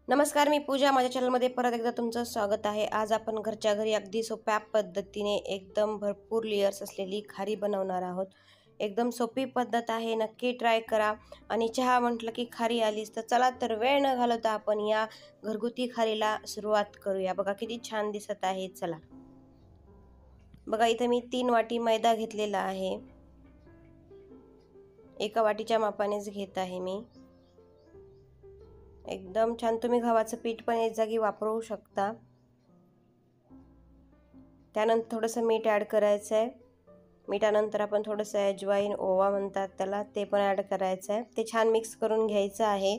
नमस्कार, मी पूजा. माझ्या चॅनलमध्ये परत एकदा तुमचं स्वागत आहे. आज आपण घरच्या घरी अगदी सोप्या पद्धतीने एकदम भरपूर लेयर्स असलेली खारी बनवणार आहोत. एकदम सोपी पद्धत आहे, नक्की ट्राय करा. आणि चहा म्हटलं की खारी आलीच, तर चला तर वेळ न घालवता आपण या घरगुती खारीला सुरुवात करूया. बघा किती छान दिसत आहे. चला बघा, इथे मी 3 वाटी मैदा घेतलेला आहे. एका वाटीच्या मापानेच घेत आहे मी. एकदम छान. तुम्ही गव्हाचं पीठ पण एक जागी वापरू शकता. त्यानंतर थोडंसं मीठ ॲड करायचं आहे. मिठानंतर आपण थोडंसं अजवाईन, ओवा म्हणतात त्याला, ते पण ॲड करायचं आहे. ते छान मिक्स करून घ्यायचं आहे.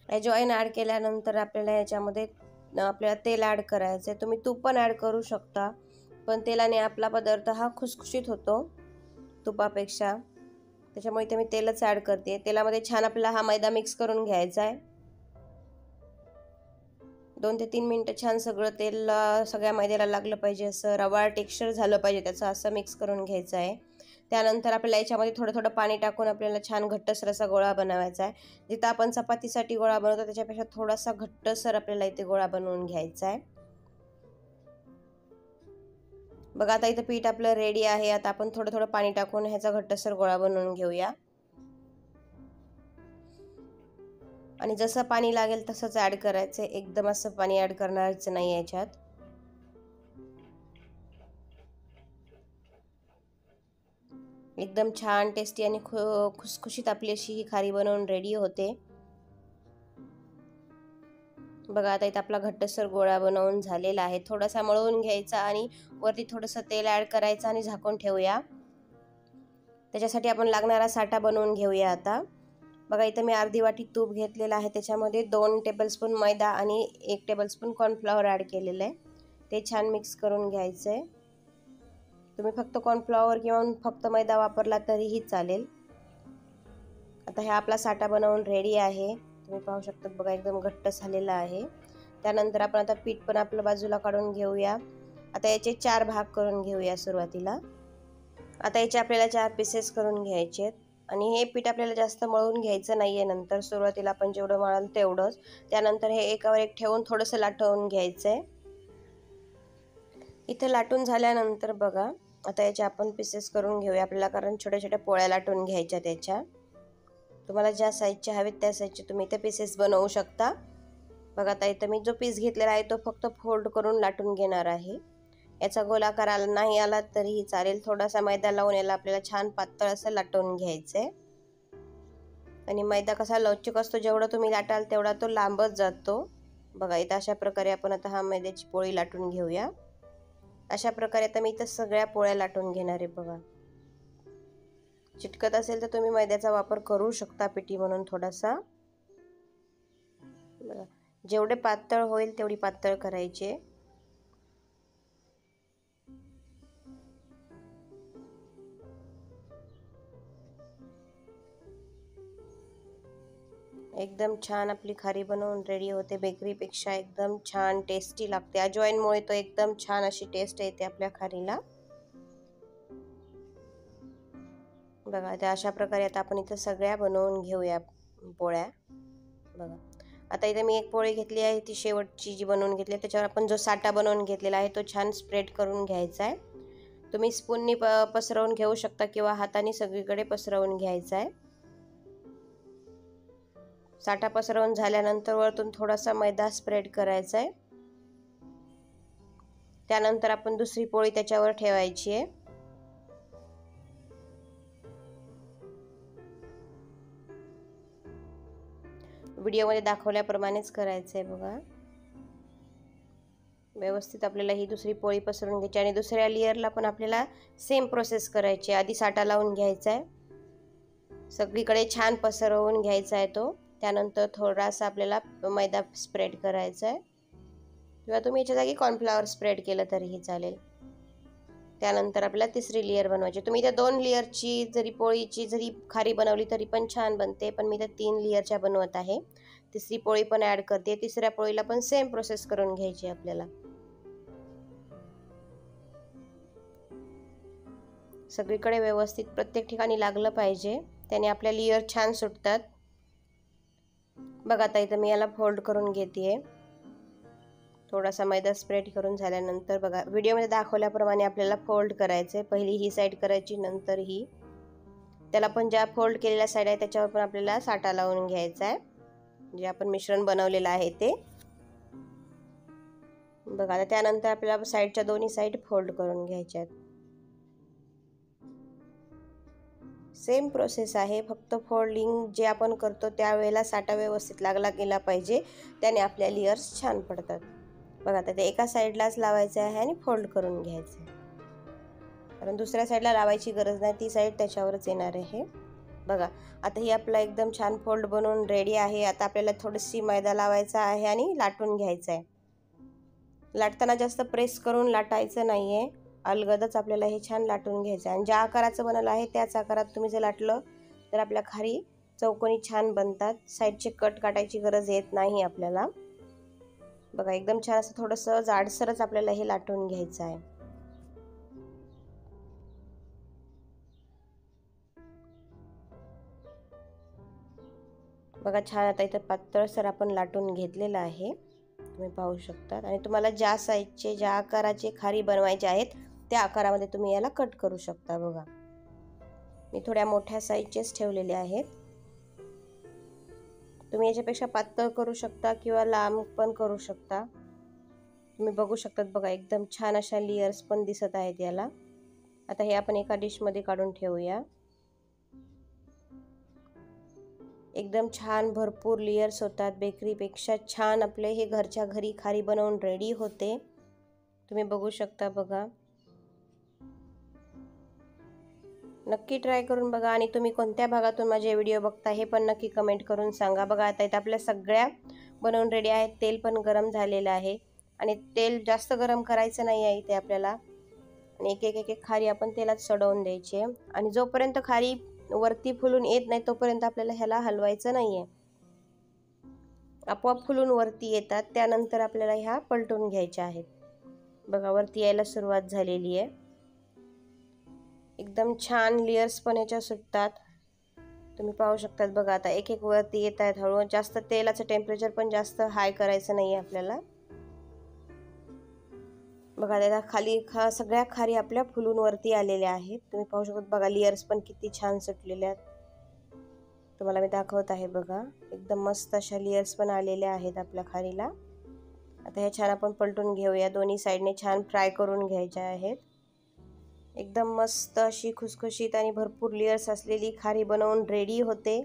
अजवाईन ॲड केल्यानंतर आपल्याला याच्यामध्ये तेल ॲड करायचं आहे. तुम्ही तूप पण ॲड करू शकता, पण तेलाने आपला पदार्थ हा खुसखुशीत होतो तुपापेक्षा. त्याच्यामुळे इथे मी तेलच ॲड करते. तेलामध्ये छान आपल्याला हा मैदा मिक्स करून घ्यायचा आहे. 2 ते 3 मिनिटं छान सगळं तेल सगळ्या मैद्याला लागलं पाहिजे, असं रवाळ टेक्स्चर झालं पाहिजे त्याचं, असं मिक्स करून घ्यायचं आहे. त्यानंतर आपल्याला याच्यामध्ये थोडं थोडं पाणी टाकून आपल्याला छान घट्टसर असा गोळा बनवायचा आहे. जिथं आपण चपातीसाठी गोळा बनवतो त्याच्यापेक्षा थोडासा घट्टसर आपल्याला इथे गोळा बनवून घ्यायचा आहे. बघा, आता इथं पीठ आपलं रेडी आहे. आता आपण थोडं थोडं पाणी टाकून ह्याचा घट्टसर गोळा बनवून घेऊया. आणि जसं पाणी लागेल तसंच ॲड करायचं आहे. एकदम असं पाणी ॲड करणारच नाही याच्यात. एकदम छान टेस्टी आणि खुसखुशीत आपली अशी ही खारी बनवून रेडी होते. बघा, आता इथं आपला घट्टसर गोळा बनवून झालेला आहे. थोडासा मळून घ्यायचा आणि वरती थोडंसं तेल ॲड करायचं आणि झाकून ठेवूया. त्याच्यासाठी आपण लागणारा साठा बनवून घेऊया आता. बघा, इथं मी अर्धी वाटी तूप घेतलेलं आहे. त्याच्यामध्ये 2 टेबलस्पून मैदा आणि 1 टेबलस्पून कॉर्नफ्लॉवर ॲड केलेलं आहे. ते छान मिक्स करून घ्यायचं आहे. तुम्ही फक्त कॉर्नफ्लॉवर किंवा फक्त मैदा वापरला तरीही चालेल. आता हा आपला साठा बनवून रेडी आहे. तुम्ही पाहू शकता. बघा, एकदम घट्ट झालेला आहे. त्यानंतर आपण आता पीठ पण आपलं बाजूला काढून घेऊया. आता याचे 4 भाग करून घेऊया सुरुवातीला. आता याचे आपल्याला 4 पीसेस करून घ्यायचे आहेत. आणि हे पीठ आपल्याला जास्त मळून घ्यायचं नाही आहे. नंतर सुरुवातीला आपण जेवढं मळाल तेवढंच. त्यानंतर हे एकावर एक ठेवून थोडंसं लाटवून घ्यायचं आहे. इथं लाटून झाल्यानंतर बघा, आता याचे आपण पीसेस करून घेऊया आपल्याला, कारण छोट्या छोट्या पोळ्या लाटून घ्यायच्या त्याच्या. तुम्हाला ज्या साईजचे हवेत त्या साईजचे तुम्ही इथे पीसेस बनवू शकता. बघा, आता इथं मी जो पीस घेतलेला आहे तो फक्त फोल्ड करून लाटून घेणार आहे. याचा गोलाकार आला नाही आला तरीही चालेल. थोडासा मैदा लावून याला आपल्याला छान पातळ असं लाटून घ्यायचं आहे. आणि मैदा कसा लवचिक असतो, जेवढं तुम्ही लाटाल तेवढा तो लांबच जातो. बघा, इथं अशा प्रकारे आपण आता हा मैद्याची पोळी लाटून घेऊया. अशा प्रकारे आता मी इथं सगळ्या पोळ्या लाटून घेणार आहे. बघा, चिटकत असेल तर तुम्ही मैद्याचा वापर करू शकता पिठी म्हणून थोडासा. बघा, जेवढे पातळ होईल तेवढी पातळ करायची. एकदम छान आपली खारी बनवून रेडी होते. बेकरीपेक्षा एकदम छान टेस्टी लागते. अजवाईनमुळे तो एकदम छान अशी टेस्ट येते आपल्या खारीला. बघा, त्या अशा प्रकारे आता आपण इथं सगळ्या बनवून घेऊया पोळ्या. बघा, आता इथे मी एक पोळी घेतली आहे. ती शेवटची जी बनवून घेतली आहे त्याच्यावर आपण जो साठा बनवून घेतलेला आहे तो छान स्प्रेड करून घ्यायचा आहे. तुम्ही स्पूननी पसरवून घेऊ शकता किंवा हाताने सगळीकडे पसरवून घ्यायचा आहे. साठा पसरवून झाल्यानंतर वरतून थोडासा मैदा स्प्रेड करायचा आहे. त्यानंतर आपण दुसरी पोळी त्याच्यावर ठेवायची आहे. व्हिडिओमध्ये दाखवल्याप्रमाणेच करायचं आहे. बघा, व्यवस्थित आपल्याला ही दुसरी पोळी पसरून घ्यायची आणि दुसऱ्या लेअरला पण आपल्याला सेम प्रोसेस करायची. आधी साठा लावून घ्यायचा आहे, सगळीकडे छान पसरवून घ्यायचा आहे तो. त्यानंतर थोडासा आपल्याला मैदा स्प्रेड करायचा आहे किंवा तुम्ही याच्या जागी कॉर्नफ्लॉवर स्प्रेड केलं तरीही चालेल. त्यानंतर आपल्याला तिसरी लेअर बनवायची. तुम्ही त्या 2 लेअरची जरी पोळीची जरी खारी बनवली तरी पण छान बनते, पण मी त्या 3 लेअरच्या बनवत आहे. तिसरी पोळी पण ॲड करते. तिसऱ्या पोळीला पण सेम प्रोसेस करून घ्यायची आपल्याला. सगळीकडे व्यवस्थित प्रत्येक ठिकाणी लागलं पाहिजे, त्याने आपल्या लेअर छान सुटतात. बघा, आता इथं मी याला फोल्ड करून घेते. थोडासा मैदा स्प्रेड करून झाल्यानंतर बघा व्हिडिओमध्ये दाखवल्याप्रमाणे आपल्याला फोल्ड करायचं आहे. पहिली ही साईड करायची, नंतर ही. त्याला पण ज्या फोल्ड केलेल्या साईड आहे त्याच्यावर पण आपल्याला साठा लावून घ्यायचा आहे, जे आपण मिश्रण बनवलेलं आहे ते. बघा आता त्यानंतर आपल्याला साईडच्या दोन्ही साईड फोल्ड करून घ्यायच्या आहेत. सेम प्रोसेस आहे, फक्त फोल्डिंग जे आपण करतो त्यावेळेला साठा व्यवस्थित लागला गेला पाहिजे, त्याने आपल्या लेयर्स छान पडतात. बघा आता ते एका साईडलाच लावायचं आहे आणि फोल्ड करून घ्यायचं आहे, कारण दुसऱ्या साईडला लावायची गरज नाही, ती साईड त्याच्यावरच येणार आहे. बघा आता ही आपला एकदम छान फोल्ड बनवून रेडी आहे. आता आपल्याला थोडीशी मैदा लावायचा आहे आणि लाटून घ्यायचं आहे. लाटताना जास्त प्रेस करून लाटायचं नाही आहे, अलगदच आपल्याला हे छान लाटून घ्यायचं आहे. आणि ज्या आकाराचं बनवलं आहे त्याच आकारात तुम्ही जर लाटलं तर आपल्या खारी चौकोनी छान बनतात. साईडचे कट काटायची गरज येत नाही आपल्याला. बघा एकदम छान असं थोडंसं जाडसरच आपल्याला हे लाटून घ्यायचं आहे. बघा छान आता इथं पातळसर आपण लाटून घेतलेलं आहे, तुम्ही पाहू शकता. आणि तुम्हाला ज्या साईजचे ज्या आकाराचे खारी बनवायचे आहेत त्या आकारामध्ये तुम्ही याला कट करू शकता. बघा मी थोड्या मोठ्या साईजचेच ठेवलेले आहेत. तुम्ही याच्यापेक्षा पातळ करू शकता किंवा लांब पण करू शकता. तुम्ही बघू शकतात बघा एकदम छान अशा लेयर्स पण दिसत आहेत याला. आता हे आपण एका डिशमध्ये काढून ठेवूया. एकदम छान भरपूर लेयर्स होतात, बेकरीपेक्षा छान आपले हे घरच्या घरी खारी बनवून रेडी होते. तुम्ही बघू शकता बघा, नक्की ट्राय करून बघा. आणि तुम्ही कोणत्या भागातून माझे व्हिडिओ बघता हे पण नक्की कमेंट करून सांगा. बघा आता इथे आपल्या सगळ्या बनवून रेडी आहेत. तेल पण गरम झालेलं आहे आणि तेल जास्त गरम करायचं नाही आहे इथे आपल्याला. आणि एक एक एक खारी आपण तेलात सोडवून द्यायची आहे. आणि जोपर्यंत खारी वरती फुलून येत नाही तोपर्यंत आपल्याला ह्याला हलवायचं नाही आहे. आपोआप फुलून वरती येतात, त्यानंतर आपल्याला ह्या पलटून घ्यायच्या आहेत. बघा वरती यायला सुरुवात झालेली आहे. एकदम छान लेयर्स पण याच्या सुटतात, तुम्ही पाहू शकतात. बघा आता एक एक वरती येत आहेत हळू. जास्त तेलाचं टेम्परेचर पण जास्त हाय करायचं नाही आहे आपल्याला. बघा त्याला खाली सगळ्या खारी आपल्या फुलून वरती आलेल्या आहेत, तुम्ही पाहू शकता. बघा लेयर्स पण किती छान सुटलेले आहेत, तुम्हाला मी दाखवत आहे. बघा एकदम मस्त अशा लेयर्स पण आलेल्या आहेत आपल्या खारीला. आता हे छान आपण पलटून घेऊया. दोन्ही साईडने छान फ्राय करून घ्यायच्या आहेत. एकदम मस्त अशी खुसखुशीत आणि भरपूर लेयर्स असलेली खारी बनवून रेडी होते.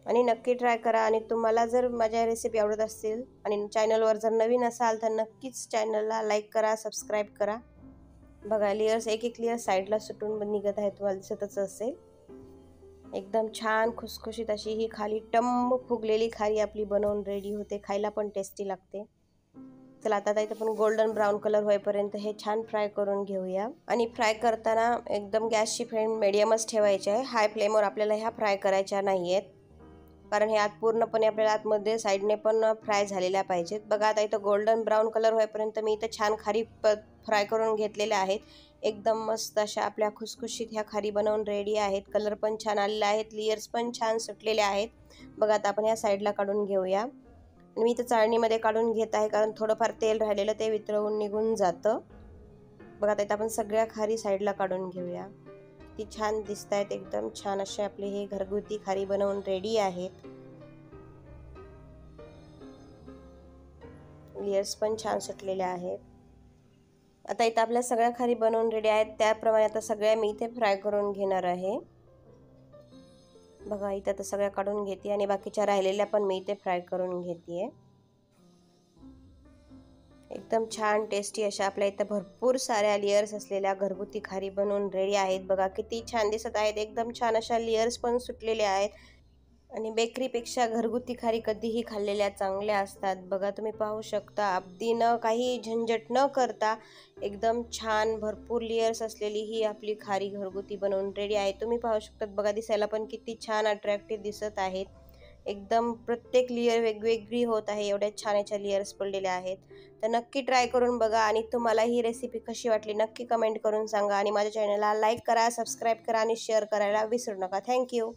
आणि नक्की ट्राय करा. आणि तुम्हाला जर माझ्या रेसिपी आवडत असतील आणि चॅनलवर जर नवीन असाल तर नक्कीच चॅनलला लाईक करा, सबस्क्राईब करा. बघा लेयर्स एक एक लेयर साईडला सुटून निघत आहे, तुम्हाला दिसतच असेल. एकदम छान खुसखुशीत अशी ही खाली टम्म फुगलेली खारी आपली बनवून रेडी होते. खायला पण टेस्टी लागते. चला आता इथं पण गोल्डन ब्राऊन कलर होईपर्यंत हे छान फ्राय करून घेऊया. आणि फ्राय करताना एकदम गॅसची फ्लेम मिडियमच ठेवायची आहे, हाय फ्लेमवर आपल्याला ह्या फ्राय करायच्या नाही आहेत, कारण हे आत पूर्णपणे आपल्याला आतमध्ये साईडने पण फ्राय झालेल्या पाहिजेत. बघा आता इथं गोल्डन ब्राऊन कलर होईपर्यंत मी इथं छान खारी फ्राय करून घेतलेल्या आहेत. एकदम मस्त अशा आपल्या खुसखुशीत ह्या खारी बनवून रेडी आहेत. कलर पण छान आलेला आहेत, लेयर्स पण छान सुटलेले आहेत. बघा आता आपण ह्या साईडला काढून घेऊया. मी इथं चाळणीमध्ये काढून घेत आहे, कारण थोडंफार तेल राहिलेलं ते वितळून निघून जातं. बघा आता इथं आपण सगळ्या खारी साईडला काढून घेऊया. ती छान दिसत आहेत, एकदम छान असे आपले हे घरगुती खारी बनवून रेडी आहेत. लेयर्स पण छान सुटलेले आहेत. आता इथं आपल्या सगळ्या खारी बनवून रेडी आहेत, त्याप्रमाणे आता सगळ्या मी इथे फ्राय करून घेणार आहे. बघा इथं आता सगळ्या काढून घेते आणि बाकीच्या राहिलेल्या पण मी इथे फ्राय करून घेते. एकदम छान टेस्टी अशा आपल्या इथं भरपूर साऱ्या लेयर्स असलेल्या घरगुती खारी बनवून रेडी आहेत. बघा किती छान दिसत आहेत, एकदम छान अशा लेयर्स पण सुटलेल्या आहेत. आणि बेकरीपेक्षा घरगुती खारी कधीही खाल्लेल्या चांगल्या असतात. बघा तुम्ही पाहू शकता, अगदी न काही झंझट न करता एकदम छान भरपूर लेयर्स असलेली ही आपली खारी घरगुती बनवून रेडी आहे. तुम्ही पाहू शकता बघा, दिसायला पण किती छान अट्रॅक्टिव्ह दिसत आहेत. एकदम प्रत्येक लेयर वेगवेगळी होत आहे, एवढ्या छान याच्या लेयर्स पडलेल्या आहेत. तर नक्की ट्राय करून बघा. आणि तुम्हाला ही रेसिपी कशी वाटली नक्की कमेंट करून सांगा. आणि माझ्या चॅनलला लाईक करा, सबस्क्राईब करा आणि शेअर करायला विसरू नका. थँक्यू.